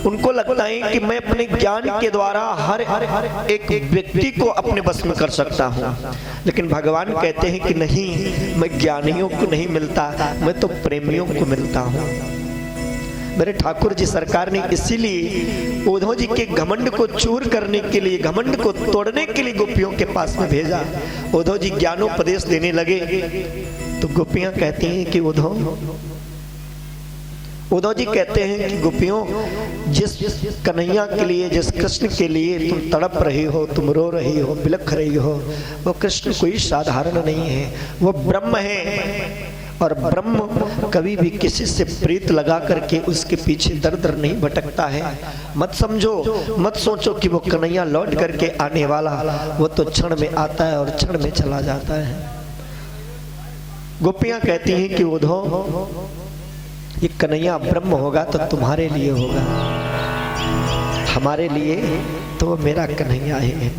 उनको लगता है कि मैं अपने ज्ञान के द्वारा हर एक व्यक्ति को अपने बस में कर सकता हूँ, लेकिन भगवान कहते हैं कि नहीं, मैं ज्ञानियों को नहीं मिलता, मैं तो प्रेमियों को मिलता हूँ। मेरे ठाकुर जी सरकार ने इसीलिए उद्धव जी के घमंड को चूर करने के लिए, घमंड को तोड़ने के लिए गोपियों के पास में भेजा। उद्धव जी ज्ञानोपदेश देने लगे तो गोपियां कहती हैं कि उद्धव जी कहते हैं कि गोपियों, जिस कन्हैया के लिए, जिस कृष्ण के लिए तुम तड़प रही हो, तुम रो रही हो, बिलख रही हो, वो कृष्ण कोई साधारण नहीं है, वो ब्रह्म है। और ब्रह्म कभी भी किसी से प्रीत लगा करके उसके पीछे दर दर नहीं भटकता है। मत समझो, मत सोचो कि वो कन्हैया लौट करके आने वाला, वो तो क्षण में आता है और क्षण में चला जाता है। गोपियां कहती हैं कि उद्धव, ये कन्हैया ब्रह्म होगा तो तुम्हारे लिए होगा, हमारे लिए तो मेरा कन्हैया है।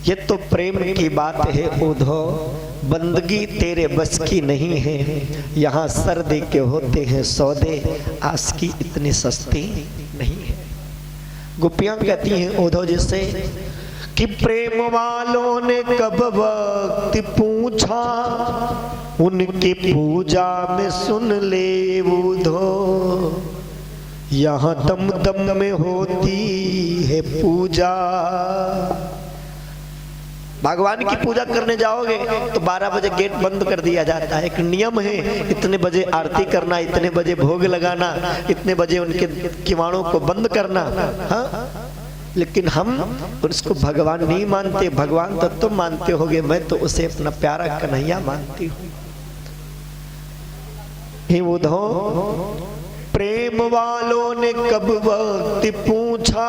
ये तो प्रेम की बात है उद्धव, बंदगी तेरे बस की नहीं है, यहाँ सर दे के होते हैं सौदे, आस की इतनी सस्ती नहीं है। गोपियां कहती हैं उद्धव जी से कि प्रेम वालों ने कब वक्त पूछा, उनकी पूजा में सुन ले उद्धव, यहाँ दम दम में होती है पूजा। भगवान की पूजा करने जाओगे तो 12 बजे गेट बंद कर दिया जाता है, एक नियम है, इतने बजे आरती करना, इतने बजे भोग लगाना, इतने बजे उनके किवाड़ों को बंद करना। हाँ, लेकिन हम उसको भगवान नहीं मानते। भगवान तो तुम मानते होगे, मैं तो उसे अपना प्यारा कन्हैया मानती हूँ। हे उद्धव, प्रेम वालों ने कब वक्त पूछा,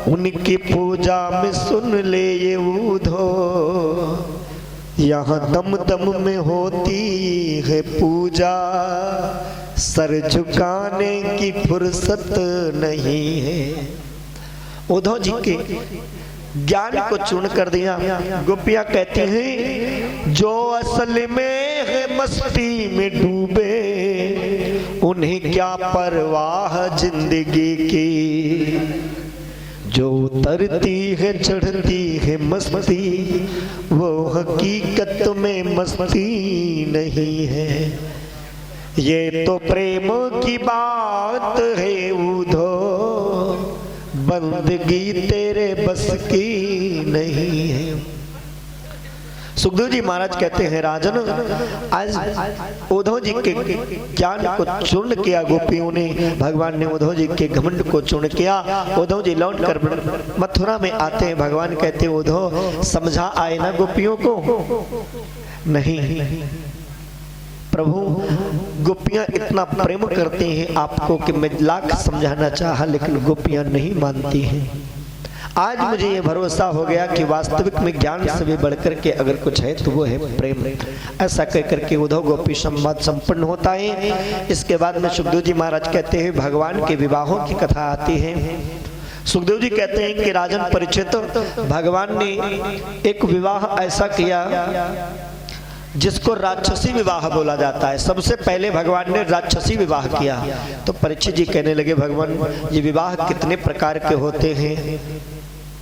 उनकी पूजा में सुन ले ये उद्धव, यहाँ दम दम में होती है पूजा, सर झुकाने की फुर्सत नहीं है। उद्धव जी के ज्ञान को चूर्ण कर दिया। गोपियां कहती हैं, जो असल में है मस्ती में डूबे, उन्हें क्या परवाह जिंदगी की, जो उतरती है चढ़ती है मस्ती, वो हकीकत में मस्ती नहीं है। ये तो प्रेम की बात है उद्धव, बंदगी तेरे बस की नहीं है। सुखदेव जी महाराज कहते हैं, राजन, आज उद्धव जी के ज्ञान को चूर्ण किया गोपियों ने, भगवान ने उद्धव जी के घमंड को चूर्ण किया। उद्धव जी लौट कर मथुरा में आते हैं। भगवान कहते हैं, उद्धव समझा आए ना गोपियों को? नहीं प्रभु, गोपियां इतना प्रेम करती हैं आपको कि मैं लाख समझाना चाहा, लेकिन गोपियां नहीं मानती हैं। आज मुझे ये भरोसा हो गया कि वास्तविक में ज्ञान से भी बढ़कर के अगर कुछ है तो वो है प्रेम। ऐसा कह करके उद्धव गोपी संवाद संपन्न होता है। इसके बाद में सुखदेव जी महाराज कहते हैं, भगवान के विवाहों की कथा आती है। सुखदेव जी कहते हैं कि राजन परीक्षित, भगवान ने एक विवाह ऐसा किया जिसको राक्षसी विवाह बोला जाता है। सबसे पहले भगवान ने राक्षसी विवाह किया। तो परीक्षित जी कहने लगे, भगवान ये विवाह कितने प्रकार के होते हैं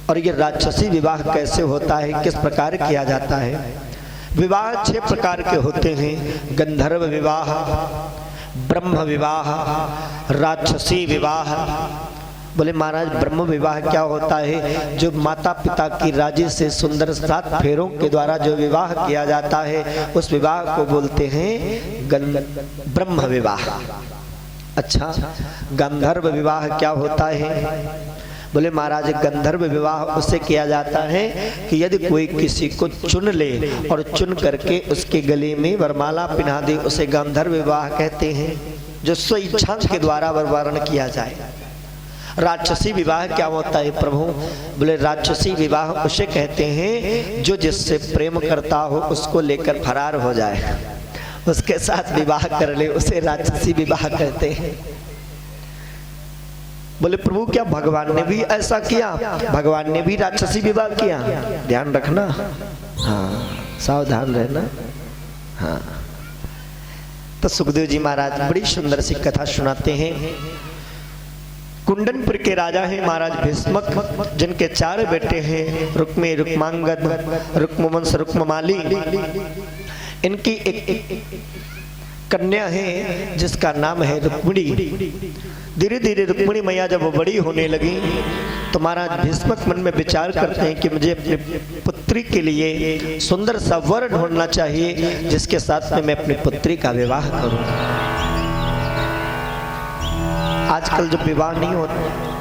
और ये राक्षसी विवाह कैसे होता है, किस प्रकार किया जाता है? विवाह 6 प्रकार के होते हैं, गंधर्व विवाह, ब्रह्म विवाह, राक्षसी विवाह। बोले महाराज, ब्रह्म विवाह क्या होता है? जो माता पिता की राजी से सुंदर 7 फेरों के द्वारा जो विवाह किया जाता है, उस विवाह को बोलते हैं ब्रह्म विवाह। अच्छा, गंधर्व विवाह क्या होता है? बोले महाराज, गंधर्व विवाह उससे किया जाता है कि यदि कोई किसी को चुन ले और चुन करके उसके गले में वरमाला पहना दे, उसे गंधर्व विवाह कहते हैं, जो स्व इच्छा के द्वारा वरवारण किया जाए। राक्षसी विवाह क्या होता है प्रभु? बोले राक्षसी विवाह उसे कहते हैं जो जिससे प्रेम करता हो उसको लेकर फरार हो जाए, उसके साथ विवाह कर ले, उसे राक्षसी विवाह कहते हैं। बोले प्रभु, क्या भगवान ने भी ऐसा किया? भगवान ने भी राक्षसी विवाह किया? ध्यान रखना, हाँ, सावधान रहना। हाँ, तो सुखदेव जी महाराज बड़ी सुंदर सी कथा सुनाते हैं। कुंडनपुर के राजा हैं महाराज भीष्मक, जिनके 4 बेटे हैं, रुक्मी, रुक्मांगद, रुक्मवंश, रुक्ममाली। इनकी एक कन्या है जिसका नाम है रुक्मिणी। धीरे धीरे रुक्मिणी मैया जब वो बड़ी होने लगी तो महाराज भीष्मक मन में विचार करते हैं कि मुझे अपनी पुत्री के लिए सुंदर सा वर ढूंढना चाहिए जिसके साथ में मैं अपनी पुत्री का विवाह करूं। आजकल जो विवाह नहीं होता,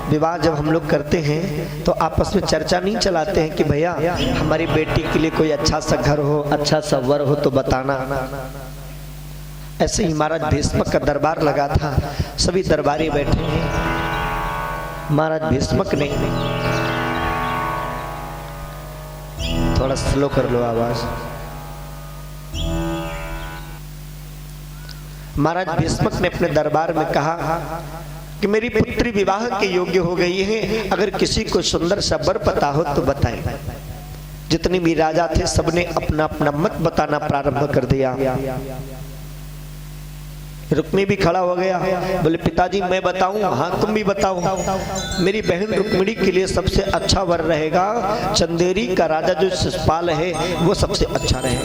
विवाह जब हम लोग करते हैं तो आपस में चर्चा नहीं चलाते हैं कि भैया हमारी बेटी के लिए कोई अच्छा सा घर हो, अच्छा सा वर हो तो बताना। ऐसे ही महाराज भीष्मक का दरबार लगा था, सभी दरबारी बैठे हैं। महाराज भीष्मक ने, थोड़ा स्लो कर लो आवाज। महाराज भीष्मक ने अपने दरबार में कहा कि मेरी पुत्री विवाह के योग्य हो गई है, अगर किसी को सुंदर सा वर पता हो तो बताएं। जितने भी राजा थे सबने अपना अपना मत बताना प्रारंभ कर दिया। रुक्मी भी खड़ा हो गया, बोले पिताजी मैं बताऊं? हाँ तुम भी बताओ। मेरी बहन रुक्मिणी के लिए सबसे अच्छा वर रहेगा चंदेरी का राजा जो शिशुपाल है वो सबसे अच्छा रहेगा।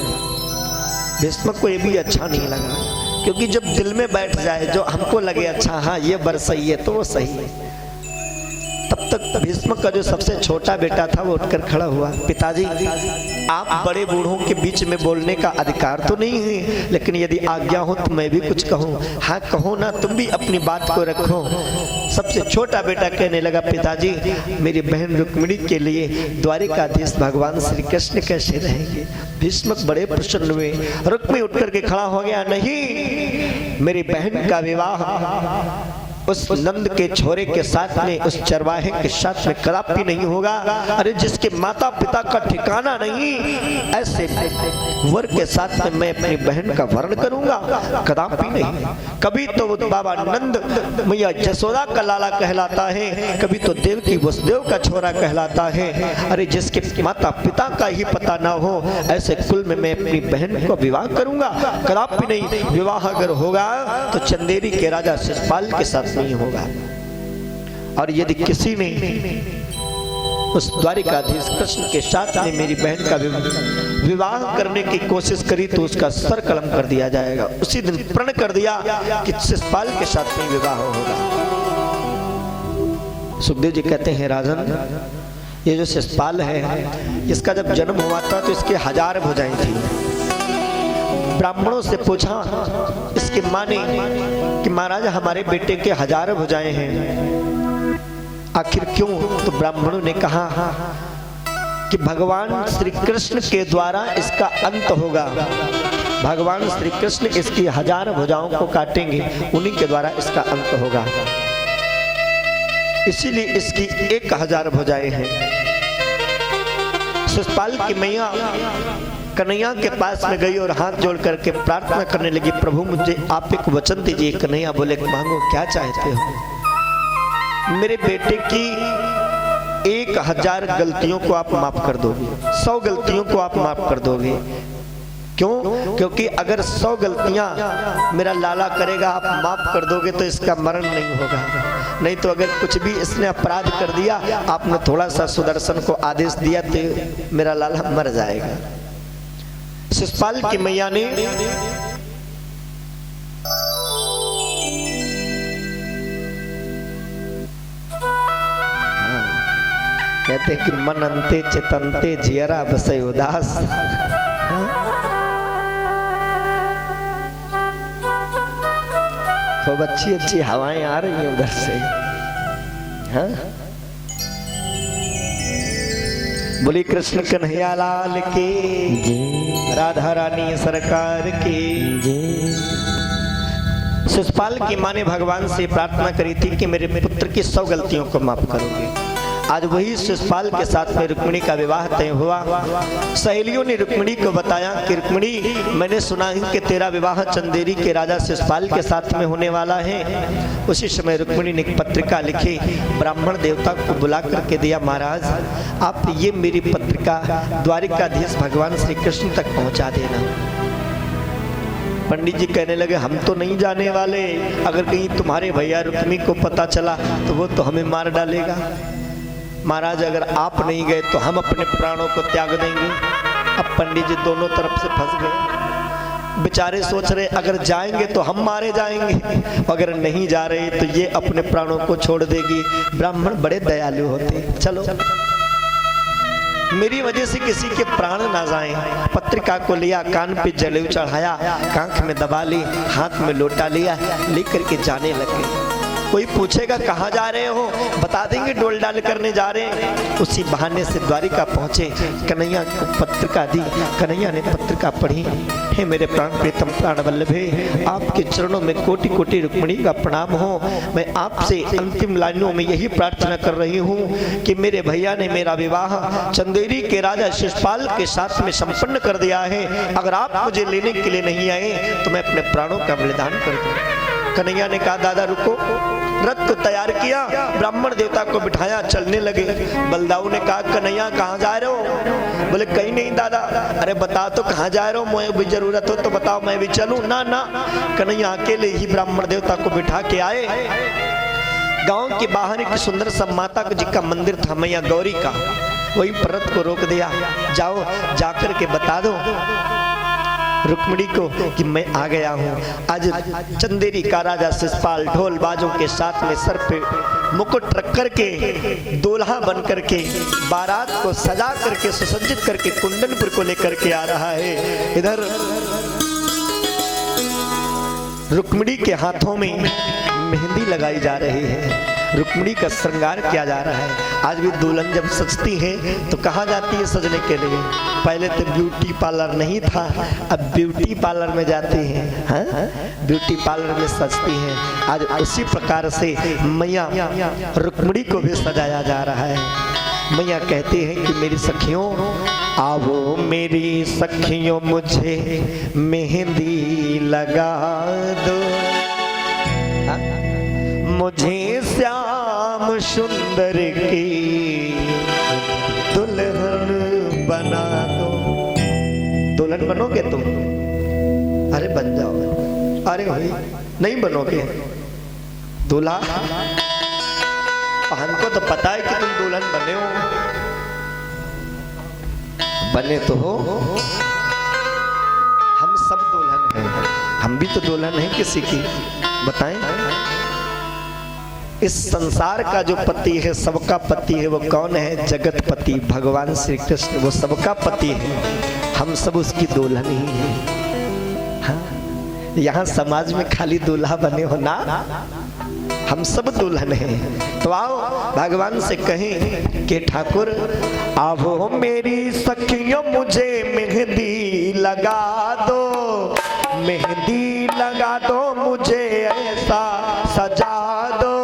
भीष्मक को ये भी अच्छा नहीं लगा, क्योंकि जब दिल में बैठ जाए जो हमको लगे अच्छा हाँ ये वर सही है तो वो सही है। तब तक भीष्मक का जो सबसे छोटा बेटा था वो उठकर खड़ा हुआ, पिताजी आप बड़े बूढ़ों के बीच में बोलने का अधिकार तो नहीं है, लेकिन यदि आज्ञा हो तो मैं भी कुछ कहूँ। हाँ कहो ना, तुम भी अपनी बात को रखो। सबसे छोटा बेटा कहने लगा, पिताजी मेरी बहन रुक्मिणी के लिए द्वारिकाधीश भगवान श्री कृष्ण कैसे रहेंगे? भीष्मक बड़े प्रसन्न हुए। रुक्मी उठ करके खड़ा हो गया, नहीं मेरी बहन का विवाह उस नंद के छोरे के साथ में, उस चरवाहे के साथ में कदापि नहीं होगा। अरे जिसके माता पिता का ठिकाना नहीं, ऐसे वर के साथ में मैं अपनी बहन का वर्ण करूंगा? कदापि नहीं। कभी तो वो बाबा नंद मैया जसोदा का लाला कहलाता है, कभी तो देवकी वसुदेव का छोरा कहलाता है। अरे जिसके माता पिता का ही पता ना हो, ऐसे कुल में मैं अपनी बहन को विवाह करूंगा? कदापि नहीं। विवाह अगर होगा तो चंदेरी के राजा शिशुपाल के साथ नहीं होगा। और यदि किसी ने उस द्वारिकाधीश कृष्ण के साथ में मेरी बहन का विवाह करने की कोशिश करी तो उसका सर कलम कर दिया जाएगा। उसी दिन प्रण कर दिया कि शिशुपाल के साथ में विवाह होगा। सुखदेव जी कहते हैं, राजन ये जो शिशुपाल है इसका जब जन्म हुआ था तो इसके 1000 भुजाएं थी। ब्राह्मणों से पूछा इसकी माँ ने कि महाराज हमारे बेटे के 1000 भुजाएं हैं, आखिर क्यों? तो ब्राह्मणों ने कहा कि भगवान श्री कृष्ण के द्वारा इसका अंत होगा। भगवान श्री कृष्ण इसकी 1000 भुजाओं को काटेंगे, उन्हीं के द्वारा इसका अंत होगा। इसीलिए इसकी 1000 भुजाएं हैं। शिशुपाल की मैया कन्हैया के पास में गई और हाथ जोड़ करके प्रार्थना करने लगी, प्रभु मुझे आप एक वचन दीजिए। कन्हैया बोले, मांगो क्या चाहते हो? मेरे बेटे की 1000 गलतियों को आप माफ कर दोगे, 100 गलतियों को आप माफ कर दोगे। क्यों? क्योंकि अगर 100 गलतियां मेरा लाला करेगा आप माफ कर दोगे तो इसका मरण नहीं होगा। नहीं तो अगर कुछ भी इसने अपराध कर दिया, आपने थोड़ा सा सुदर्शन को आदेश दिया तो मेरा लाला मर जाएगा। शिशुपाल की मैया ने कहते कि मन अंते चितंते जियरा बसे उदास। खूब अच्छी अच्छी हवाएं आ रही हैं उधर से। हाँ? बोली कृष्ण कन्हैया लाल की, राधा रानी सरकार की। शिशुपाल की माँ ने भगवान से प्रार्थना करी थी कि मेरे पुत्र की 100 गलतियों को माफ करोगे। आज वही शिशुपाल के साथ में रुक्मिणी का विवाह तय हुआ। सहेलियों ने रुक्मिणी को बताया कि रुक्मिणी मैंने सुना है कि तेरा विवाह चंदेरी के राजा शिशुपाल के साथ में होने वाला है। उसी समय रुक्मिणी ने एक पत्रिका लिखी, ब्राह्मण देवता को बुला करके दिया, महाराज आप ये मेरी पत्रिका द्वारिकाधीश भगवान श्री कृष्ण तक पहुंचा देना। पंडित जी कहने लगे हम तो नहीं जाने वाले, अगर कहीं तुम्हारे भैया रुक्मी को पता चला तो वो तो हमें मार डालेगा। महाराज अगर आप नहीं गए तो हम अपने प्राणों को त्याग देंगे। अब पंडित जी दोनों तरफ से फंस गए। बेचारे सोच रहे अगर जाएंगे तो हम मारे जाएंगे, अगर नहीं जा रहे तो ये अपने प्राणों को छोड़ देगी। ब्राह्मण बड़े दयालु होते, चलो मेरी वजह से किसी के प्राण ना जाएं। पत्रिका को लिया, कान पे जलेऊ चढ़ाया, कांख में दबा ली, हाथ में लोटा लिया, लेकर के जाने लगे। कोई पूछेगा कहाँ जा रहे हो, बता देंगे डोल डाल करने जा रहे हैं। उसी बहाने से द्वारिका पहुंचे, कन्हैया को पत्रिका दी। कन्हैया ने पत्रिका पढ़ी। हे मेरे प्राण प्रीतम प्राण वल्लभे, आपके चरणों में कोटि कोटि रुक्मिणी का प्रणाम हो। मैं आपसे अंतिम लाइनों में यही प्रार्थना कर रही हूँ कि मेरे भैया ने मेरा विवाह चंदेरी के राजा शिषपाल के साथ में संपन्न कर दिया है। अगर आप मुझे लेने के लिए नहीं आए तो मैं अपने प्राणों का बलिदान कर दूँ। कन्हैया ने कहा दादा रुको। रथ को तैयार किया, ब्राह्मण देवता को बिठाया, चलने लगे। बलदाऊ ने कहा कन्हैया कहाँ जा रहे हो? बोले कहीं नहीं दादा। अरे बता तो कहाँ जा रहे हो, मुझे भी जरूरत हो तो बताओ मैं भी चलूं। ना ना, कन्हैया अकेले ही ब्राह्मण देवता को बिठा के आए। गांव के बाहर एक सुंदर सा माता जी का मंदिर था, मैया गौरी का। वही पर रथ को रोक दिया, जाओ जाकर के बता दो रुक्मिणी को कि मैं आ गया हूँ। आज चंदेरी का राजा शिषपाल ढोल बाजों के साथ में सर पे मुकुट रख करके दूल्हा बन करके बारात को सजा करके सुसज्जित करके कुंडनपुर को लेकर के आ रहा है। इधर रुक्मिणी के हाथों में मेहंदी लगाई जा रही है, रुक्मिणी का श्रृंगार किया जा रहा है। आज भी दुल्हन जब सजती है तो कहाँ जाती है सजने के लिए? पहले तो ब्यूटी पार्लर नहीं था, अब ब्यूटी पार्लर में जाती हैं। हाँ? ब्यूटी पार्लर में सजती हैं। आज उसी प्रकार से मैया रुक्मिणी को भी सजाया जा रहा है। मैया कहती है कि मेरी सखियों आओ मेरी सखियों मुझे मेहंदी लगा दो, मुझे श्याम सुंदर की दुल्हन बना दो। दुल्हन बनोगे तुम? अरे बन जाओ। अरे भाई नहीं बनोगे दूल्हा? हमको तो पता है कि तुम दुल्हन बने हो। बने तो हो, हम सब दुल्हन हैं। हम भी तो दुल्हन हैं किसी की। बताएं इस संसार का जो पति है, सबका पति है, वो कौन है? जगत पति भगवान श्री कृष्ण, वो सबका पति है। हम सब उसकी दुल्हन ही है। हाँ? यहाँ समाज में खाली दूल्हा बने हो ना, हम सब दुल्हन हैं। तो आओ भगवान से कहें कि ठाकुर आओ मेरी सखियों मुझे मेहंदी लगा दो, मेहंदी लगा दो, मुझे ऐसा सजा दो,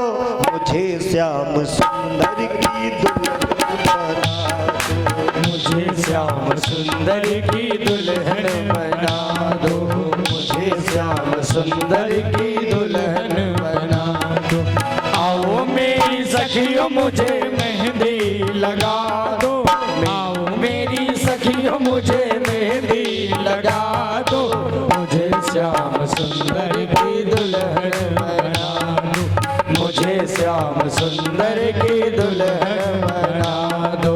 मुझे श्याम सुंदर की दुल्हन बना दो, मुझे श्याम सुंदर की दुल्हन बना दो, मुझे श्याम सुंदर की दुल्हन बना दो। आओ मेरी सखियों मुझे मेहंदी लगा दो, आओ मेरी सखियों मुझे मेहंदी लगा दो, मुझे श्याम सुंदर की दुल्हन बना दो, मुझे श्याम सुंदर की दुल्हन बना दो।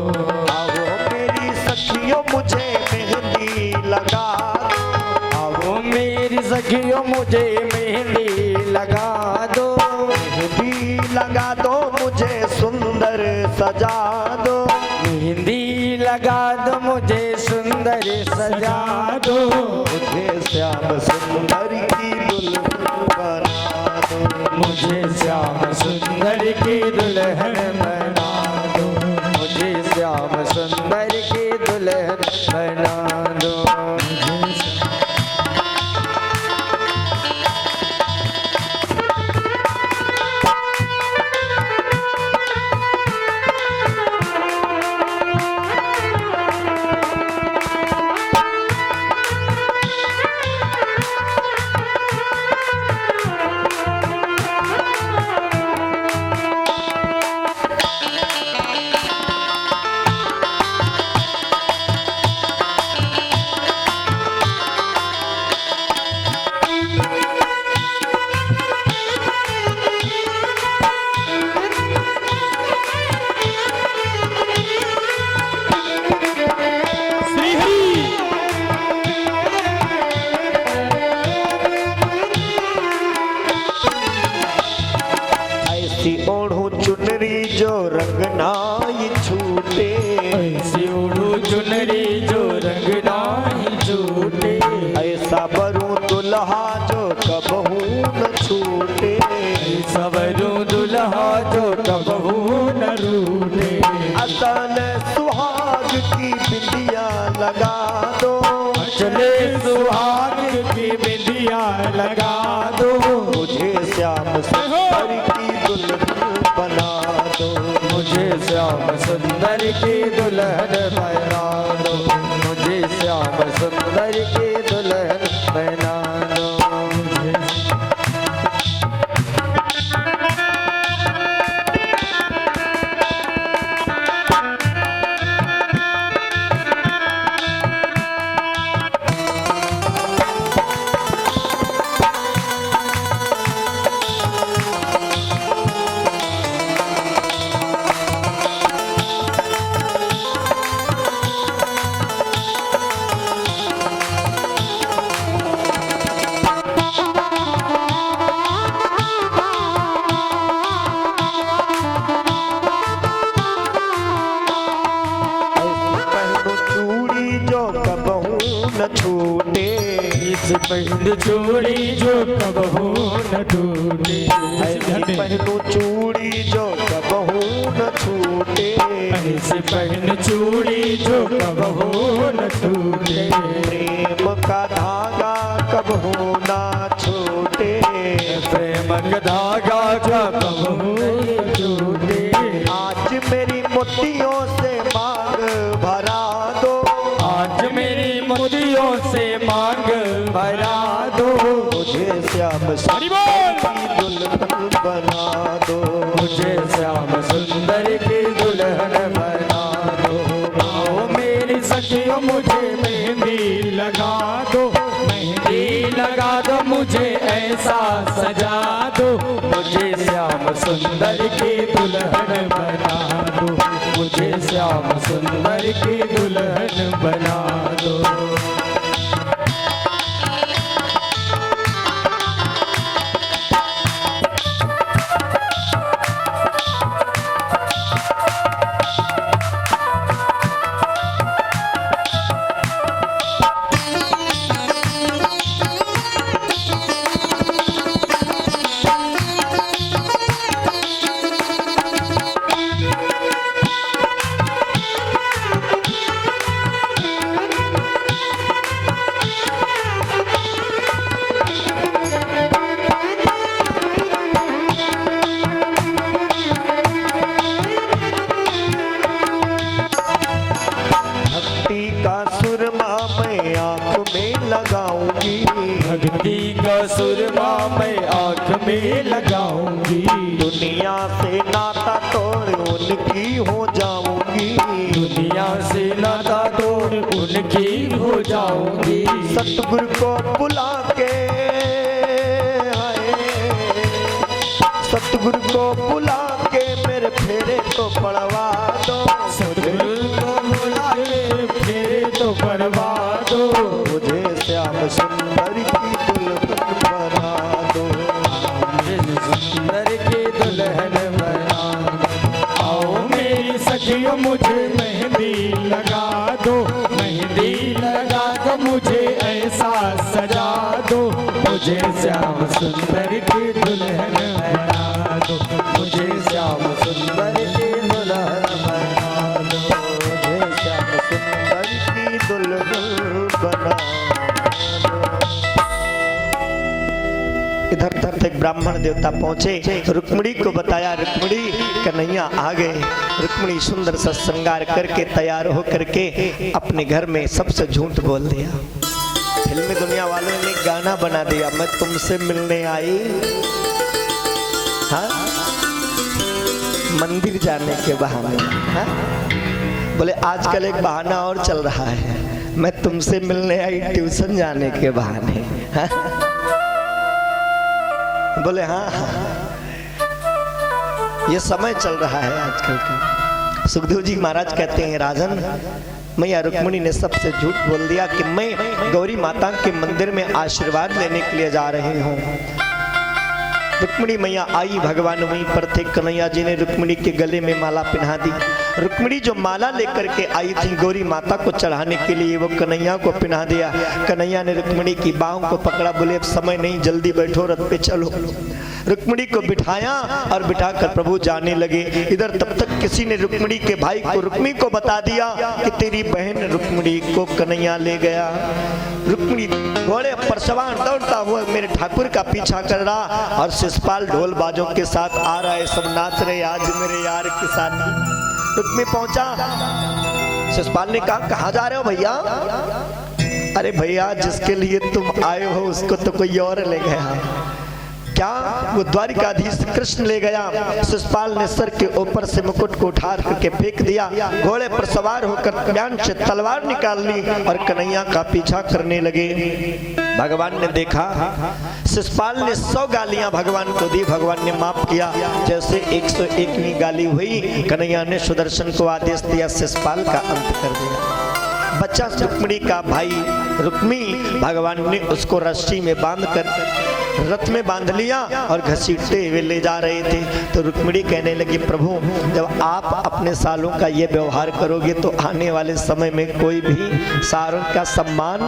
आओ मेरी सखियों मुझे मेहंदी लगा दो, आओ मेरी सखियों मुझे मेहंदी लगा दो, मेहंदी लगा दो, मुझे सुंदर सजा दो, मेहंदी लगा दो, मुझे सुंदर सजा दो, मुझे श्याम सुंदर की दुल्हन बना दो, मुझे श्याम सुंदर की दुल्हन बना दो, मुझे श्याम सुंदर की दुल्हन बना दो। ओढ़ो चुनरी जो रंग नाई छूटे, ऐसी ओढ़ो चुनरी जो रंग नाई छूटे, ऐसा बरूं दुल्हा जो कबहू न छूटे, ऐसा बरूं दुल्हा जो कबहू न रूठे। असल सुहाग की बिंदिया लगा दो, चले सुहाग की बिंदिया लगा दो, मुझे श्याम सुंदर की दुल्हन बना दो, मुझे श्याम सुंदर की दुल्हन बना दो, मुझे श्याम सुंदर की दुल्हन बना दो। छूटे, इस पहन चूड़ी जो कबहू न टूटे, ऐसी पहनू चूड़ी जो कबहू न छूटे, ऐसी पहन चूड़ी जो कबहू न टूटे, प्रेम का धागा कबहू ना छूटे, प्रेम का धागा कबहू न टूटे। आज मेरी मोतियों से मांग भरा दो, आज मेरी मोतियों से मांग भरा दो, मुझे श्याम सुंदर की दुल्हन बना दो, मुझे श्याम सुंदर की दुल्हन बना दो। आओ मेरी सखियों मुझे मेहंदी लगा दो, मेहंदी लगा दो, मुझे ऐसा सजा दो, मुझे श्याम सुंदर की दुल्हन बना दो, मुझे श्याम सुंदर की दुल्हन बना दो। भक्ति का सुरमा मैं आँख में लगाऊंगी, दुनिया से नाता तोड़ उनकी हो जाऊंगी, दुनिया से नाता तोड़ उनकी हो जाऊंगी, सतगुरु को बुला के सतगुरु को बुला के मेरे फेरे तो पड़वा दो, सतगुरु को बुला के फेरे तो पड़वा दो, मुझे श्याम सुंदर की दुल्हन बना दो, मुझे सुंदर की दुल्हन बना दो। आओ मेरी सखियों मुझे मेहंदी लगा दो, मेहंदी लगा दो, मुझे ऐसा सजा दो, मुझे श्याम सुंदर की दुल्हन बना दो, मुझे श्याम सुंदर की दुल्हन बना दो, मुझे श्याम सुंदर की दुल्हन बना दो। इधर तक एक ब्राह्मण देवता पहुंचे, रुक्मिणी को बताया, रुक्मिणी कन्हैया आ गए। रुक्मिणी सुंदर सा श्रृंगार करके तैयार होकर के अपने घर में सबसे झूठ बोल दिया। फिल्मी दुनिया वालों ने गाना बना दिया, मैं तुमसे मिलने आई, हाँ मंदिर जाने के बहाने, हाँ बोले आजकल एक बहाना और चल रहा है, मैं तुमसे मिलने आई ट्यूशन जाने के बहाने, हाँ? बोले हाँ ये समय चल रहा है आजकल का। सुखदेव जी महाराज कहते हैं, राजन मैया रुक्मिणी ने सबसे झूठ बोल दिया कि मैं गौरी माता के मंदिर में आशीर्वाद लेने के लिए जा रही हूँ। रुक्मिणी मैया आई, भगवान वहीं पर थे। कन्हैया जी ने रुक्मिणी के गले में माला पहना दी। रुक्मिणी जो माला लेकर के आई थी गौरी माता को चढ़ाने के लिए, वो कन्हैया को पहना दिया। कन्हैया ने रुक्मिणी की बाहों को पकड़ा, बोले अब समय नहीं, जल्दी बैठो, रथ पे चलो। रुक्मिणी को बिठाया और बिठाकर प्रभु जाने लगे। इधर तब तक किसी ने रुक्मिणी के भाई को रुक्मी को बता दिया कि तेरी बहन रुक्मिणी को कन्हैया ले गया। रुक्मिणी घोड़े पर सवार दौड़ता हुआ मेरे ठाकुर का पीछा कर रहा और शिषपाल ढोल बाजों के साथ आ रहा है, सब नाच रहे आज मेरे यार के साथ। रुक्मी पहुंचा, शिषपाल ने कहा कहाँ जा रहे हो भैया? अरे भैया जिसके लिए तुम आए हो उसको तो कोई और ले गया। क्या? वो द्वारिकाधीश कृष्ण ले गया। शिषपाल ने सर के ऊपर से मुकुट को उठा करके फेंक दिया, घोड़े पर सवार होकर म्यान से तलवार निकाल ली और कन्हैया का पीछा करने लगे। भगवान ने देखा, शिषपाल ने 100 गालियां भगवान को दी, भगवान ने माफ किया। जैसे 101वीं गाली हुई, कन्हैया ने सुदर्शन को आदेश दिया, शिषपाल का अंत कर दिया। बच्चा रुक्मिणी का भाई रुक्मी, भगवान ने उसको रस्सी में बांधकर रथ में बांध लिया और घसीटते हुए ले जा रहे थे। तो रुक्मिणी कहने लगी, प्रभु जब आप अपने सालों का ये व्यवहार करोगे तो आने वाले समय में कोई भी सारों का सम्मान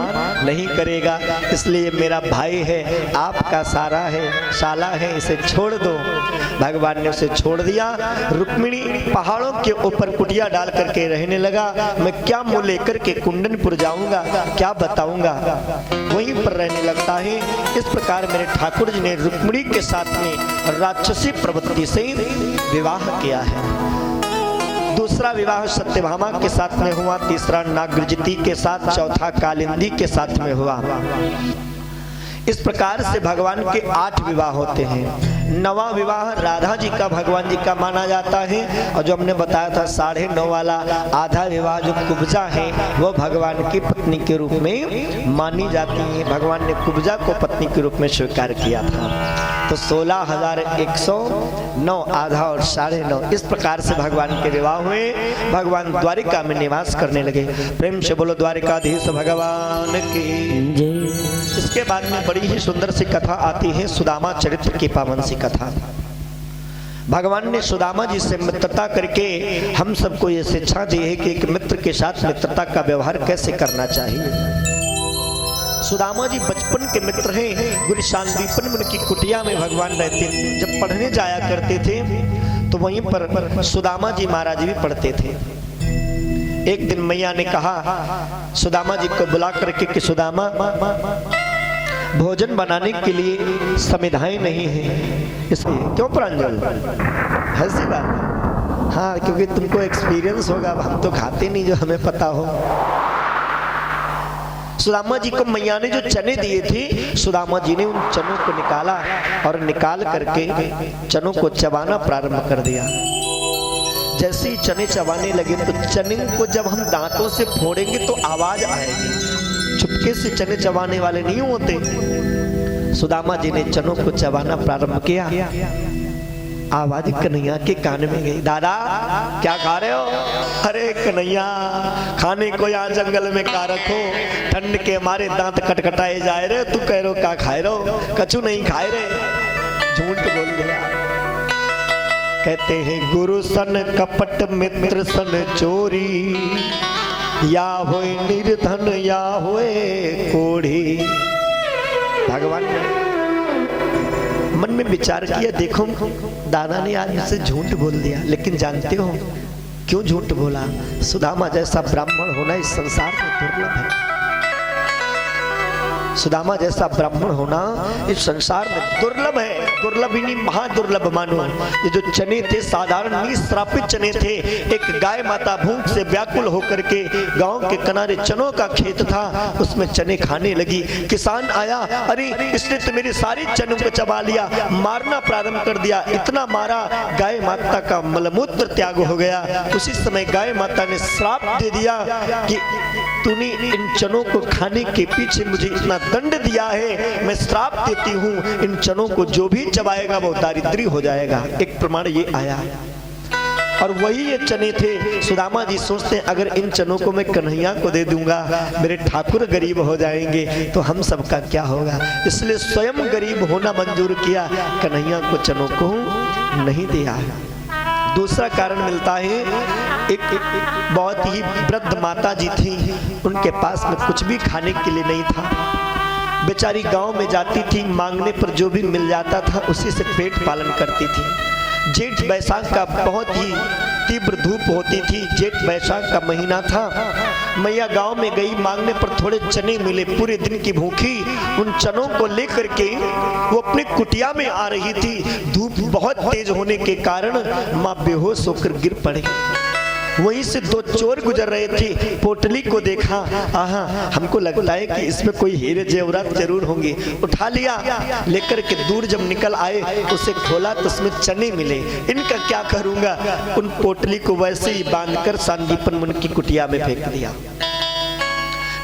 नहीं करेगा, इसलिए मेरा भाई है, आपका सारा है, साला है, इसे छोड़ दो। भगवान ने उसे छोड़ दिया। रुक्मिणी पहाड़ों के ऊपर कुटिया डाल करके रहने लगा। मैं क्या मुँह लेकर के कुंदनपुर जाऊंगा, क्या बताऊंगा, वहीं पर रहने लगता है। इस प्रकार मेरे ठाकुर जी ने रुक्मिणी के साथ में राक्षसी प्रवृत्ति से विवाह किया है। दूसरा विवाह सत्यभामा के साथ में हुआ, तीसरा नागरजती के साथ, चौथा कालिंदी के साथ में हुआ। इस प्रकार से भगवान के 8 विवाह होते हैं। 9वां विवाह राधा जी का भगवान जी का माना जाता है। और जो हमने बताया था 9.5 वाला आधा विवाह जो कुब्जा है वो भगवान की पत्नी के रूप में मानी जाती है। भगवान ने कुब्जा को पत्नी के रूप में स्वीकार किया था। तो 16,109 आधा और 9.5 इस प्रकार से भगवान के विवाह हुए। भगवान द्वारिका में निवास करने लगे। प्रेम से बोलो द्वारिकाधीश भगवान की। इसके बाद में बड़ी ही सुंदर सी कथा आती है, सुदामा चरित्र की पावन सी कथा। भगवान ने सुदामा जी से मित्रता करके हम सबको ये शिक्षा दी है कि एक मित्र के साथ मित्रता का व्यवहार कैसे करना चाहिए। सुदामा जी बचपन के मित्र हैं। गुरु शांतिपन उनकी कुटिया में भगवान रहते थे। जब पढ़ने जाया करते थे तो वहीं पर सुदामा जी महाराज भी पढ़ते थे। एक दिन मैया ने कहा सुदामा जी को बुला करके कि सुदामा भोजन बनाने के लिए संविधाएं नहीं है, इसलिए क्यों प्रांजल हंसी बात। हाँ क्योंकि तुमको एक्सपीरियंस होगा, हम तो खाते नहीं जो हमें पता हो। सुदामा जी को मैया ने जो चने दिए थे, सुदामा जी ने उन चनों को निकाला और निकाल करके चनों को चबाना प्रारंभ कर दिया। जैसे ही चने चबाने लगे तो चने को जब हम दांतों से फोड़ेंगे तो आवाज आएगी। चुपके से चने चबाने वाले नहीं होते। सुदामा जी ने चनों को चबाना प्रारंभ किया। आवाज कन्हैया के कान में गई, दादा क्या खा रहे हो? अरे कन्हैया खाने को यहाँ जंगल में का रखो, ठंड के मारे दांत कटकटाए जाए रे, तू कह रो का खाए रो? कछु नहीं खाए रे। झूठ बोल दिया। कहते हैं गुरु सन कपट मित्र सन चोरी, या होए निर्धन या होए कोढ़ी। भगवान ने मन में विचार किया, देखो दादा ने आज मुझसे झूठ बोल दिया, लेकिन जानते हो क्यों झूठ बोला? सुदामा जैसा ब्राह्मण होना इस संसार में दुर्लभ है। सुदामा जैसा ब्राह्मण होना इस संसार में दुर्लभ है। दुर्लभ ही नहीं महादुर्लभ मानो। ये जो चने थे साधारण निश्रापित चने थे। एक गाय माता भूख से व्याकुल होकर के गांव के किनारे चनों का खेत था, उसमें चने खाने लगी। किसान आया, अरे इसने तो मेरी सारी चनों को चबा लिया, मारना प्रारंभ कर दिया। इतना मारा गाय माता का मलमूत्र त्याग हो गया। उसी समय गाय माता ने श्राप दे दिया कि तूने इन चनों को खाने के पीछे मुझे इतना दंड दिया है, मैं श्राप देती हूँ, इन चनों को जो भी चबाएगा वो दारिद्री हो जाएगा। एक प्रमाण ये आया। और वही ये चने थे। सुदामा जी सोचते हैं अगर इन चनों को मैं कन्हैया को दे दूंगा, मेरे ठाकुर गरीब हो जाएंगे तो हम सबका क्या होगा। इसलिए स्वयं गरीब होना मंजूर किया, कन्हैया को चनों को नहीं दिया। दूसरा कारण मिलता है, एक बहुत ही वृद्ध माता जी थी, उनके पास में कुछ भी खाने के लिए नहीं था। बेचारी गांव में जाती थी, मांगने पर जो भी मिल जाता था उसी से पेट पालन करती थी। जेठ बैसाख का बहुत ही तीव्र धूप होती थी, जेठ बैसाख का महीना था। मैया गांव में गई, मांगने पर थोड़े चने मिले, पूरे दिन की भूखी उन चनों को लेकर के वो अपनी कुटिया में आ रही थी। धूप बहुत तेज होने के कारण माँ बेहोश होकर गिर पड़े। वहीं से दो चोर गुजर रहे थे, पोटली को देखा, आहा हमको लगता है कि इसमें कोई हीरे जेवरात जरूर होंगे, उठा लिया। लेकर के दूर जब निकल आए, उसे खोला तो उसमें चने मिले। इनका क्या करूंगा, उन पोटली को वैसे ही बांधकर सांदीपन मुनि की कुटिया में फेंक दिया।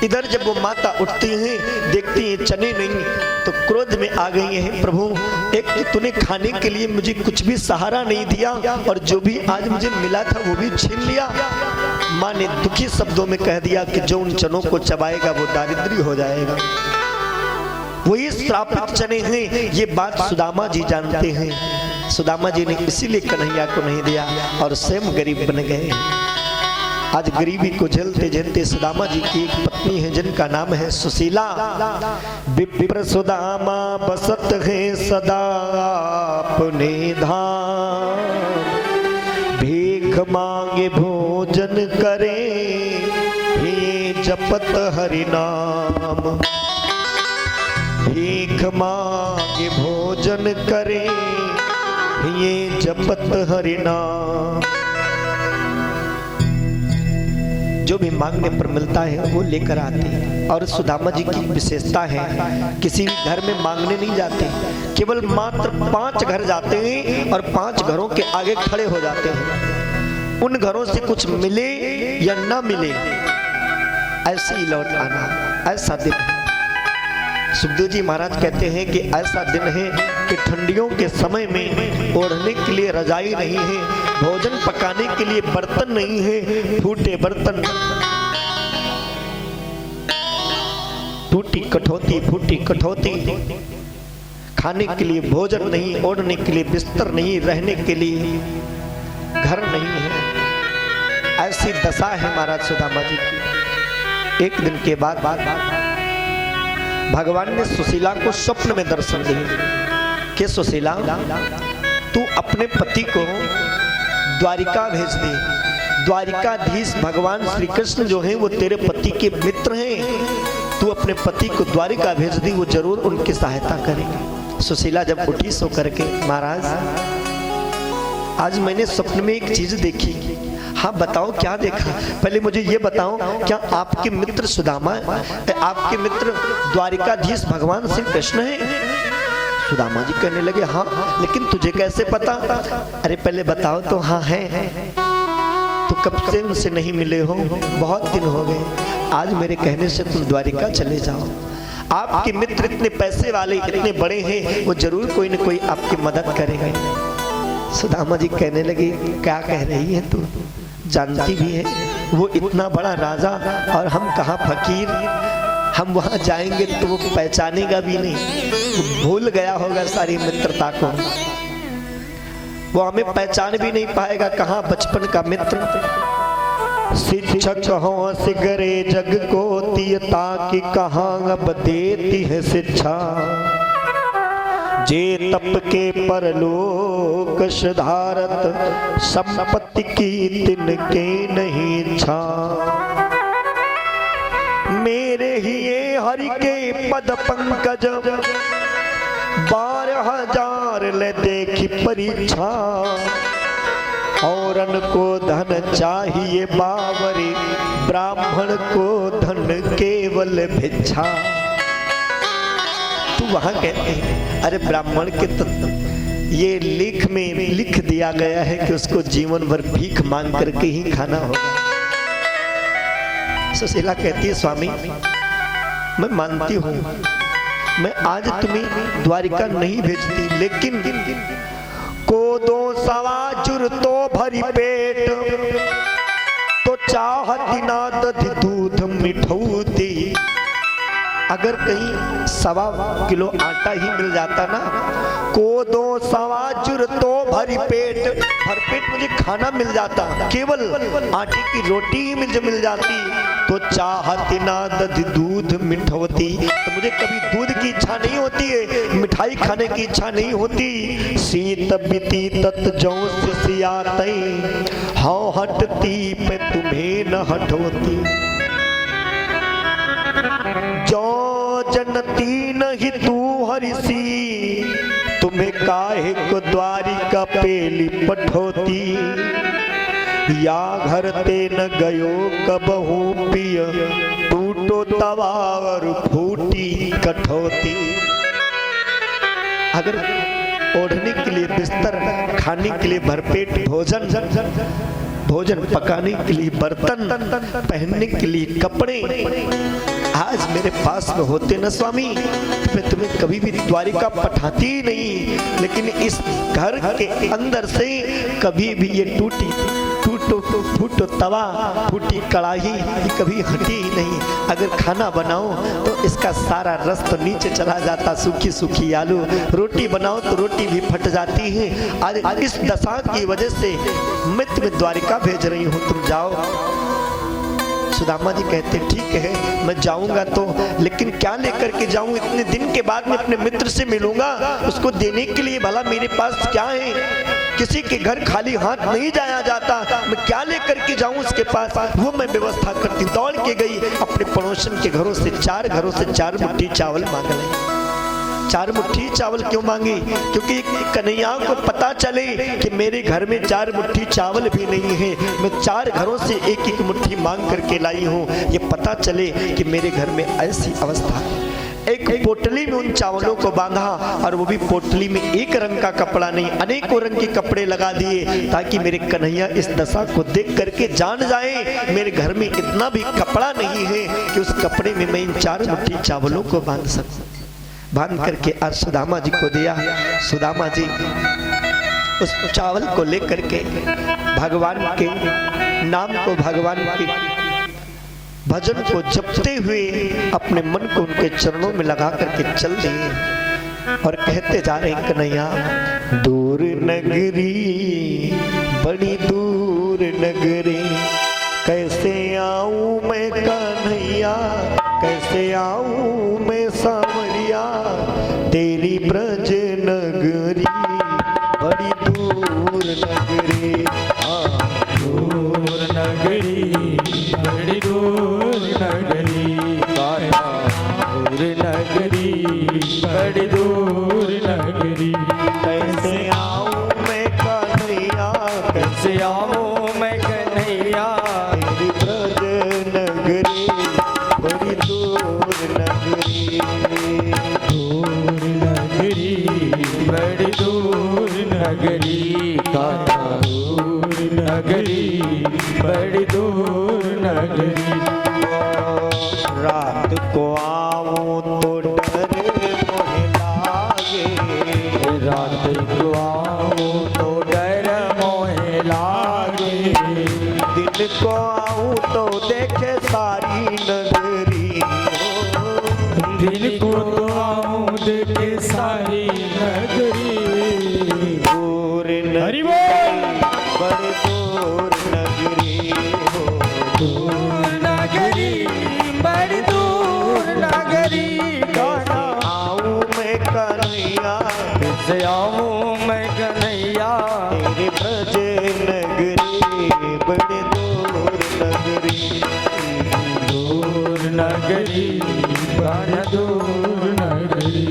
इधर जब वो माता उठती हैं, देखती हैं चने नहीं, तो क्रोध में आ गई हैं, प्रभु एक तो तूने खाने के लिए मुझे कुछ भी सहारा नहीं दिया और जो भी आज मुझे मिला था वो भी छीन लिया। माँ ने दुखी शब्दों में कह दिया कि जो उन चनों को चबाएगा वो दारिद्री हो जाएगा। वही श्रापित चने हैं, ये बात सुदामा जी जानते हैं। सुदामा जी ने इसीलिए कन्हैया को नहीं दिया और स्वयं गरीब बन गए। आज गरीबी को झेलते झेलते सुदामा जी की एक पत्नी है जिनका नाम है सुशीला। विप्र सुदामा बसत है सदा अपने धाम, भीख मांगे भोजन करे, हे जपत हरि नाम। भीख मांगे भोजन करे, ये जपत हरि नाम। जो भी मांगने पर मिलता है वो लेकर आते हैं। और सुदामा जी की विशेषता है, किसी भी घर में मांगने नहीं जाते, केवल मात्र 5 घर जाते हैं और 5 घरों के आगे खड़े हो जाते हैं। उन घरों से कुछ मिले या ना मिले, ऐसे ही लौट आना। ऐसा दिन है, सुखदेव जी महाराज कहते हैं कि ऐसा दिन है कि ठंडियों के समय में ओढ़ने के लिए रजाई नहीं है, भोजन पकाने के लिए बर्तन नहीं है, फूटे बर्तन, टूटी कठौती, फूटी कठौती, खाने के लिए भोजन नहीं, ओढ़ने के लिए बिस्तर नहीं, रहने के लिए घर नहीं है। ऐसी दशा है महाराज सुदामा जी की। एक दिन के बाद भगवान ने सुशीला को स्वप्न में दर्शन दिए कि सुशीला तू अपने पति को द्वारिका भेज दे। द्वारिकाधीश भगवान श्री कृष्ण जो हैं वो तेरे पति के मित्र हैं, तू अपने पति को द्वारिका भेज दी, वो जरूर उनकी सहायता करेंगे। सुशीला जब उठी सो करके, महाराज आज मैंने स्वप्न में एक चीज देखी। हाँ बताओ क्या देखा, पहले मुझे ये बताओ, क्या आपके मित्र सुदामा, आपके मित्र द्वारिकाधीश भगवान श्री कृष्ण हैं? सुदामा जी कहने लगे हाँ, लेकिन तुझे कैसे पता? अरे पहले बताओ तो। हाँ है। तो कब से उनसे नहीं मिले हो? बहुत दिन हो गए। आज मेरे कहने से तुम द्वारिका चले जाओ, आपके मित्र इतने पैसे वाले, इतने बड़े हैं, वो जरूर कोई न कोई आपकी मदद करेंगे। सुदामा जी कहने लगे क्या कह रही है तू, जानती भी है वो इतना बड़ा राजा और हम कहाँ फकीर, हम वहां जाएंगे तो वो पहचानेगा भी नहीं, वो भूल गया होगा सारी मित्रता को, वो हमें पहचान भी नहीं पाएगा, कहाँ बचपन का मित्र। शिक्षक हो सिगरे जग को तीयता की कहाँ अब देती है शिक्षा, जे तप के परलोक सुधारत संपत्ति की तिनके नहीं इच्छा। मेरे ही ये हरि के पद पंकज 12,000 ले देखी परीक्षा, औरन को धन चाहिए बावरी, ब्राह्मण को धन केवल भिक्षा। तू वहां कहते हैं अरे ब्राह्मण के तो ये लेख में लिख दिया गया है कि उसको जीवन भर भीख मांग करके ही खाना होगा। सुशीला कहती है स्वामी मैं मानती हूँ, मैं आज तुम्हें द्वारिका नहीं भेजती, लेकिन को दो सवा जुर तो भरी पेट, तो चाहती ना दधि दूध मिठौती। अगर कहीं 1.25 किलो आटा ही मिल जाता ना, को दो सवा जुर तो भरी पेट, भरपेट मुझे खाना मिल जाता, केवल आटे की रोटी ही मुझे मिल जाती, तो चाहती ना दधि दूध मिठौती। तो मुझे कभी दूध की इच्छा नहीं होती है, मिठाई खाने की इच्छा नहीं होती। सीत बीती तत जौ सियाते, हाँ हटती पे तुम्हें न हटोती। जो जनती नहीं तू हरिसी, तुम्हें काहे को द्वारिका पेली पठोती। या घर ते न गयो कबहू पिय, टूटो तवा और फूटी कठौती। अगर ओढ़ने के लिए बिस्तर, खाने के लिए भरपेट भोजन पकाने के लिए बर्तन, पहनने के लिए कपड़े आज मेरे पास में होते न स्वामी, मैं तुम्हें कभी भी द्वारिका पठाती ही नहीं। लेकिन इस घर के अंदर से कभी भी ये फूटो तवा, फूटी कढ़ाई कभी हटी ही नहीं। अगर खाना बनाओ तो इसका सारा रस तो नीचे चला जाता, सूखी सूखी आलू। रोटी बनाओ तो रोटी भी फट जाती है। आज इस दशा की वजह से मैं तुम्हें द्वारिका भेज रही हूँ, तुम जाओ। सुदामा जी कहते ठीक है मैं जाऊंगा तो, लेकिन क्या लेकर के जाऊं? इतने दिन के बाद मैं अपने मित्र से मिलूंगा, उसको देने के लिए भला मेरे पास क्या है? किसी के घर खाली हाथ नहीं जाया जाता, मैं क्या लेकर के जाऊं उसके पास? वो मैं व्यवस्था करती। दौड़ के गई अपने पड़ोसन के घरों से, 4 घरों से 4 मुट्ठी चावल मांग लाई। 4 मुट्ठी चावल क्यों मांगी? क्योंकि कन्हैया को पता चले कि मेरे घर में 4 मुट्ठी चावल भी नहीं है, मैं 4 घरों से एक मुट्ठी मांग करके लाई हूँ। ये पता चले कि मेरे घर में ऐसी अवस्था। एक पोटली में उन चावलों को बांधा, और वो भी पोटली में एक रंग का कपड़ा नहीं, अनेकों रंग के कपड़े लगा दिए, ताकि मेरे कन्हैया इस दशा को देख करके जान जाए मेरे घर में इतना भी कपड़ा नहीं है कि उस कपड़े में मैं इन 4 मुट्ठी चावलों को बांध सकूं। बांध करके आज सुदामा जी को दिया। सुदामा जी उस चावल को लेकर के भगवान के नाम को, भगवान के भजन को जपते हुए अपने मन को उनके चरणों में लगा करके चल दिए और कहते जा रहे हैं, कन्हैया दूर नगरी, बड़ी दूर नगरी, कैसे आऊं मैं कन्हैया, कैसे आऊं मैं सांवरिया, तेरी ब्रज नगरी, बड़ी दूर नगरी। दूर नगरी, बड़ी दूर नगरी, दूर नगरी, बड़ी दूर नगरी, कैसे आऊं मैं कन्हैया, कैसे आऊं मैं कन्हैया, तेरी ब्रज नगरी, बड़ी दूर नगरी। दूर नगरी, बड़ी दूर नगरी, दूर नगरी, बड़ी दूर नगरी। रात को आऊं तो डर मोहे लागे, रात को आऊं तो डर मोहे लागे, दिन को आऊं तो देखे सारी नगरी, दिन को आऊं देखे सारी नगरी। दूर नगरी, बड़ी दूर नगरी हो, दूर नगरी, बड़ी दूर नगरी, आऊं मैं कन्हैया, कैसे आऊं मैं कन्हैया, तेरे ब्रज नगरी, बड़ी दूर नगरी। दूर नगरी, बड़ी दूर नगरी।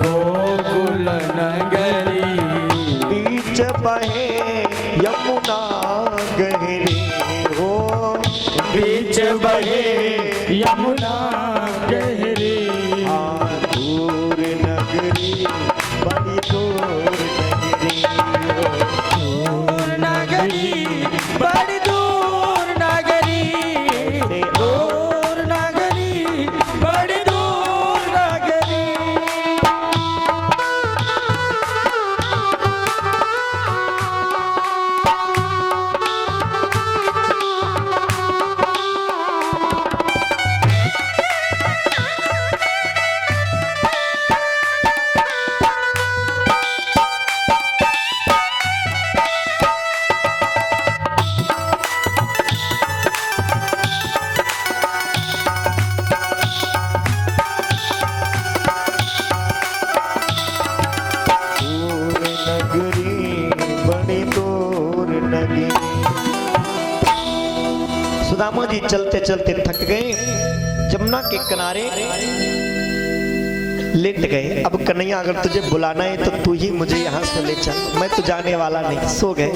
गोकुल नगरी बीच बहे यमुना गहरी हो, बीच बहे यमुना गहरी दूर नगरी बड़ी दूर नगरी हो, दूर नगरी बड़ी दूर नगरी दूर नगरी बड़ी दूर नगरी दूर नगरी बड़ी दूर नगरी। सुदामा जी चलते चलते थक गए, जमुना के किनारे लेट गए। अब कन्हैया अगर तुझे बुलाना है तो तू ही मुझे यहाँ से ले चल, मैं तो जाने वाला नहीं। सो गए।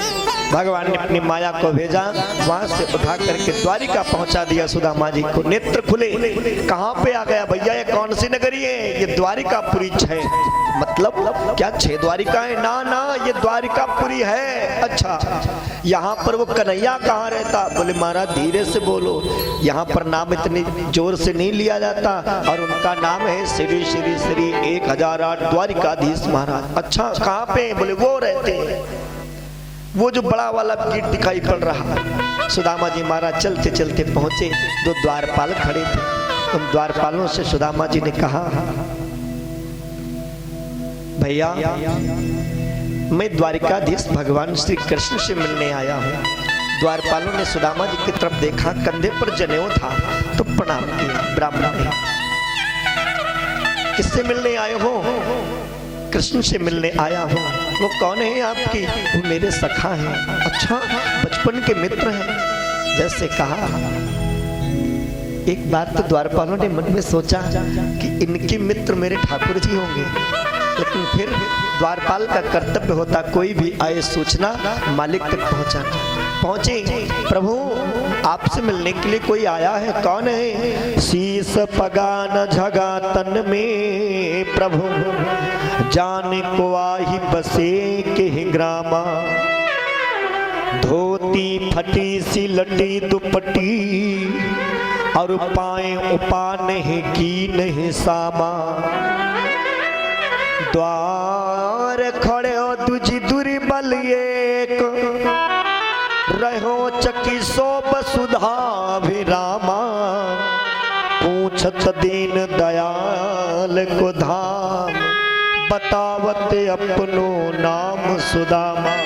भगवान ने अपनी माया को भेजा, वहां से उठा करके द्वारिका पहुंचा दिया सुदामा जी को। नेत्र खुले, कहाँ पे आ गया भैया, ये कौन सी नगरी है? ये द्वारिकापुरी 6। मतलब क्या 6 द्वारिका है? ना ना, ये द्वारिकापुरी है। अच्छा, यहाँ पर वो कन्हैया कहाँ रहता? बोले महाराज धीरे से बोलो, यहाँ पर नाम इतनी जोर से नहीं लिया जाता, और उनका नाम है श्री श्री श्री 1008 द्वारिकाधीश महाराज। अच्छा, कहाँ पे? बोले वो रहते हैं, वो जो बड़ा वाला गेट दिखाई पड़ रहा। सुदामा जी महाराज चलते चलते पहुंचे, 2 द्वारपाल खड़े थे। उन द्वारपालों से सुदामा जी ने कहा, भैया मैं द्वारिकाधीश भगवान श्री कृष्ण से मिलने आया हूँ। द्वारपालों ने सुदामा जी की तरफ देखा, कंधे पर जनेऊ था, तो प्रणाम किया। ब्राह्मण ने, किससे मिलने आए हो? कृष्ण से मिलने आया हूँ। वो कौन है आपकी? वो मेरे सखा हैं। अच्छा, बचपन के मित्र हैं। जैसे कहा, एक बात तो द्वारपालों ने मन में सोचा कि इनके मित्र मेरे ठाकुर जी होंगे, लेकिन फिर द्वारपाल का कर्तव्य होता कोई भी आए सूचना मालिक तक पहुंचाना। पहुंचे, प्रभु आपसे मिलने के लिए कोई आया है। कौन है? शीस पगान झगा तन में प्रभु, जाने को आही बसे के ग्रामा, धोती फटी सी लटी दुपटी, और पाए उपा नहीं की नहीं सामा, द्वार खड़े हो तुझी दूरी बल एक, रहो चकी सो बसुधा विरामा, पूछत दीन दयाल को धाम, बतावत अपनो नाम सुदामा।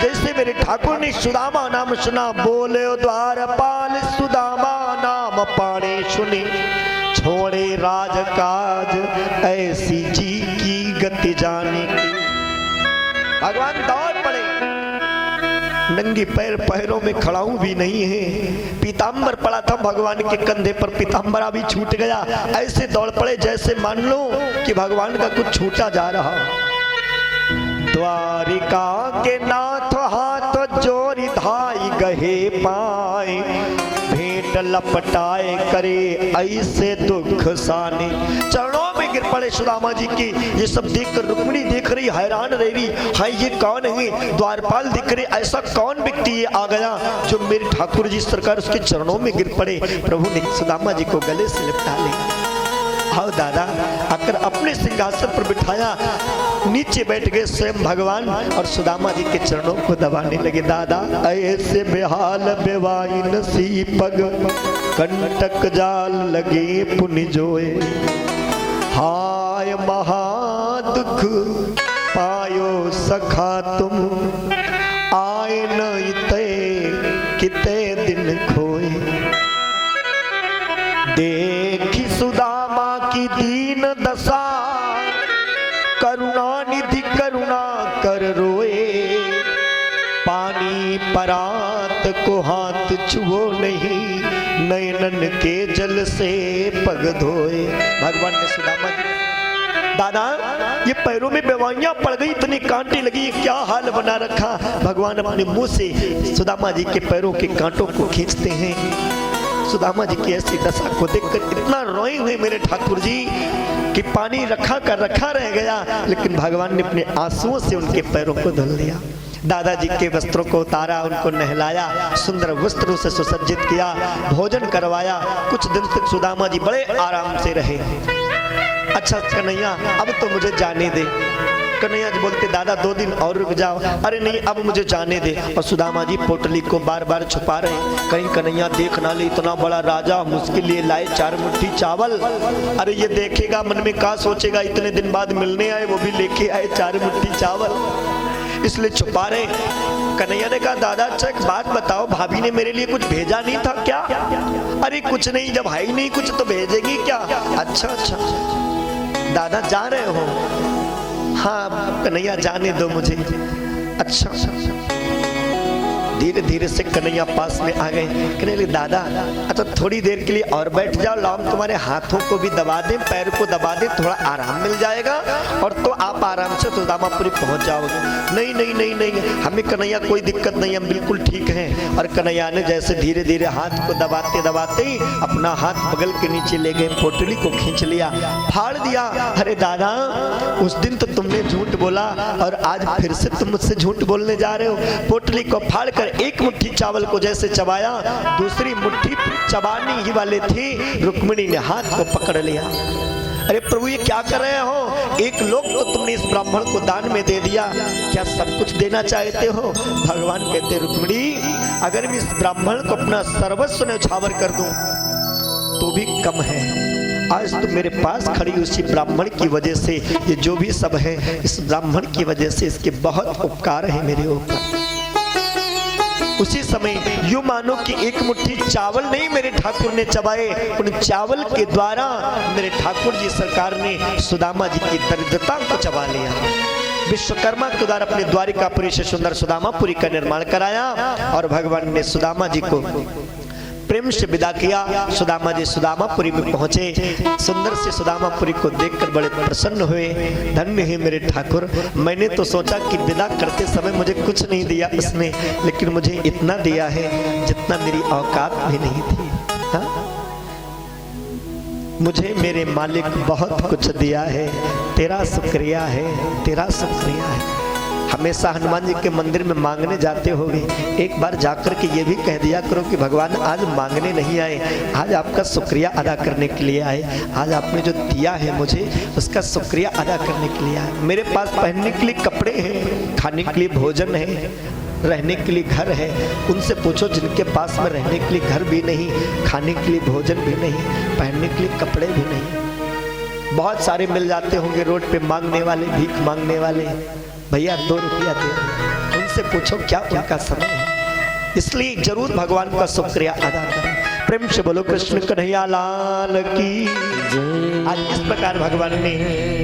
जैसे मेरे ठाकुर ने सुदामा नाम सुना, बोले द्वारपाल सुदामा नाम पाणे सुनी, छोड़े राजकाज ऐसी जी की गति जाने की। भगवान दौड़ पड़े, नंगी पैर पैरों में खड़ाऊ भी नहीं है, पीताम्बर पड़ा था भगवान के कंधे पर, पीताम्बरा भी छूट गया। ऐसे दौड़ पड़े जैसे मान लो कि भगवान का कुछ छूटा जा रहा। द्वारिका के नाथ हाथ जोरी धाई गहे पाए, भेंट लपटाए करे ऐसे दुख साने। चरणों में गिर पड़े सुदामा जी की। ये सब देखकर रुक्मिणी देख रही, हैरान रह रही, हाय ये कौन है? द्वारपाल दिख रहे, ऐसा कौन व्यक्ति ये आ गया जो मेरे ठाकुर जी सरकार उसके चरणों में गिर पड़े। प्रभु ने सुदामा जी को गले से लिपटा लिया। आओ दादा, आकर अपने सिंहासन पर बिठाया, नीचे बैठ गए स्वयं भगवान और सुदामा जी के चरणों को दबाने लगे। दादा ऐसे बेहाल बेवाइन सी पग, कंटक जाल लगे पुनि जोए, हाय महादुख पायो सखा तुम, आए न इते किते दिन खोए। देखी सुदामा की दीन दशा, करुणा निधि करुणा कर रोए, पानी परात को हाथ छुओ नहीं, नयनन के जल से पग धोए। भगवान ने सुदामा जी, दादा ये पैरों में बेवाइयां पड़ गई, इतनी कांटे लगी, ये क्या हाल बना रखा। भगवान अपने मुंह से सुदामा जी के पैरों के कांटों को खींचते हैं। सुदामा जी की ऐसी दशा को देखकर इतना रोए हुए मेरे ठाकुर जी कि पानी रखा का रखा रह गया, लेकिन भगवान ने अपने आंसुओं से उनके पैरों को धुल दिया। दादाजी के वस्त्रों को उतारा, उनको नहलाया, सुंदर वस्त्रों से सुसज्जित किया, भोजन करवाया। कुछ दिन तक सुदामा जी बड़े आराम से रहे। अच्छा कन्हैया अब तो मुझे जाने दे। कन्हैया जी बोलते दादा 2 दिन और रुक जाओ। अरे नहीं अब मुझे जाने दे। और सुदामा जी पोटली को बार बार छुपा रहे, कहीं कन्हैया देख ना ले, इतना बड़ा राजा मुश्किल लिए लाए 4 मुट्ठी चावल। अरे ये देखेगा मन में क्या सोचेगा, इतने दिन बाद मिलने आए, वो भी लेके आए 4 मुट्ठी चावल, इसलिए छुपा रहे। कन्हैया ने कहा दादा अच्छा एक बात बताओ, भाभी ने मेरे लिए कुछ भेजा नहीं था क्या? अरे कुछ नहीं, जब है ही नहीं कुछ तो भेजेगी क्या? अच्छा अच्छा दादा जा रहे हो? हाँ कन्हैया जाने दो मुझे। अच्छा धीरे धीरे से कन्हैया पास में आ गए। कहने लगे दादा अच्छा थोड़ी देर के लिए और बैठ जाओ, लाओ हम तुम्हारे हाथों को भी दबा दें, पैर को दबा दें, थोड़ा आराम मिल जाएगा और तो आप आराम से सुदामापुरी पहुंच जाओगे। नहीं नहीं नहीं नहीं हमें कन्हैया कोई दिक्कत नहीं, हम बिल्कुल ठीक हैं। और कन्हैया ने जैसे धीरे धीरे हाथ को दबाते दबाते ही अपना हाथ बगल के नीचे ले गए, पोटली को खींच लिया, फाड़ दिया। अरे दादा उस दिन तो तुमने झूठ बोला और आज फिर से तुम मुझसे झूठ बोलने जा रहे हो। पोटली को फाड़ कर एक मुट्ठी चावल को जैसे चबाया, दूसरी मुट्ठी चबानी ही वाले थी, रुक्मिणी ने हाथ को पकड़ लिया। अरे प्रभु ये क्या कर रहे हो? 1 लोक तो तुमने इस ब्राह्मण को दान में दे दिया, क्या सब कुछ देना चाहते हो? भगवान कहते रुक्मिणी अगर मैं इस ब्राह्मण को अपना सर्वस्व न्यौछावर कर दूं तो भी कम है। आज तुम मेरे पास खड़ी उसी ब्राह्मण की वजह से, ये जो भी सब है इस ब्राह्मण की वजह से, इसके बहुत उपकार है मेरे ऊपर। उसी समय यूं मानो कि एक मुट्ठी चावल नहीं मेरे ठाकुर ने चबाए, उन चावल के द्वारा मेरे ठाकुर जी सरकार ने सुदामा जी की दरिद्रता को चबा लिया। विश्वकर्मा के द्वारा अपने द्वारिकापुरी से सुंदर सुदामापुरी का निर्माण कराया और भगवान ने सुदामा जी को प्रेम से विदा किया। सुदामा जी सुदामापुरी में पहुंचे, सुंदर से सुदामापुरी को देखकर बड़े प्रसन्न हुए। धन्य है मेरे ठाकुर, मैंने तो सोचा कि विदा करते समय मुझे कुछ नहीं दिया उसने, लेकिन मुझे इतना दिया है जितना मेरी औकात भी नहीं थी। हाँ? मुझे मेरे मालिक बहुत कुछ दिया है, तेरा शुक्रिया है, तेरा शुक्रिया है। हमेशा हनुमान जी के मंदिर में मांगने जाते होगे, एक बार जाकर के ये भी कह दिया करो कि भगवान आज मांगने नहीं आए, आज आपका शुक्रिया अदा करने के लिए आए। आज आपने जो दिया है मुझे उसका शुक्रिया अदा करने के लिए आए। मेरे पास पहनने के लिए कपड़े हैं, खाने के लिए भोजन है, रहने के लिए घर है। उनसे पूछो जिनके पास में रहने के लिए घर भी नहीं, खाने के लिए भोजन भी नहीं, पहनने के लिए कपड़े भी नहीं। बहुत सारे मिल जाते होंगे रोड पे मांगने वाले, भीख मांगने वाले, भैया 2 रुपया दे, उनसे पूछो क्या उनका समय है। इसलिए जरूर भगवान का शुक्रिया अदा करें। प्रेम से बोलो कृष्ण कन्हैया लाल की। आज इस प्रकार भगवान ने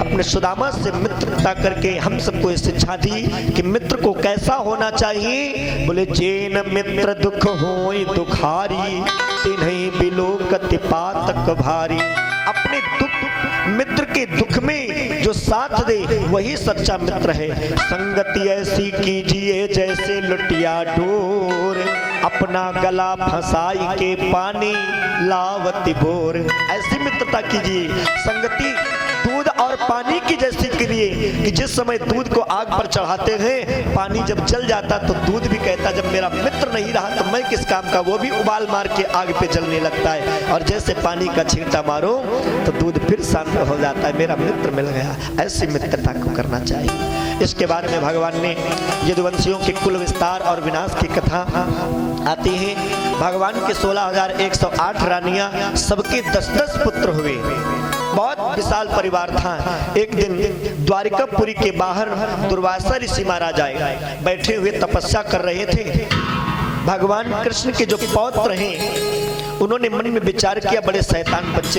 अपने सुदामा से मित्रता करके हम सबको शिक्षा दी कि मित्र को कैसा होना चाहिए। बोले जेन मित्र दुख होई दुखारी, तिन्हीं बिलोकति पातक भारी। अपने दुख मित्र के दुख में जो साथ दे वही सच्चा मित्र है। संगति ऐसी कीजिए जैसे लुटिया डोर, अपना गला फंसाई के पानी लावती बोर। ऐसी मित्रता कीजिए, संगति दूध और पानी की जैसी करिए कि जिस समय दूध को आग पर चढ़ाते हैं, पानी जब जल जाता तो दूध भी कहता जब मेरा मित्र नहीं रहा तो मैं किस काम का, वो भी उबाल मार के आग पे जलने लगता है। और जैसे पानी का छींटा मारो तो दूध फिर शांत हो जाता है, मेरा मित्र मिल गया। ऐसी मित्रता को करना चाहिए। इसके बाद में भगवान ने यदुवंशियों के कुल विस्तार और विनाश की कथा आती है। भगवान के 16,108 रानियां, सबके 10-10 पुत्र हुए। बहुत विशाल परिवार था। एक दिन द्वारिकापुरी के बाहर दुर्वासा ऋषि महाराज आए, बैठे हुए तपस्या कर रहे थे। भगवान कृष्ण के जो पौत्र हैं उन्होंने मन में विचार किया बड़े शैतान बच्चे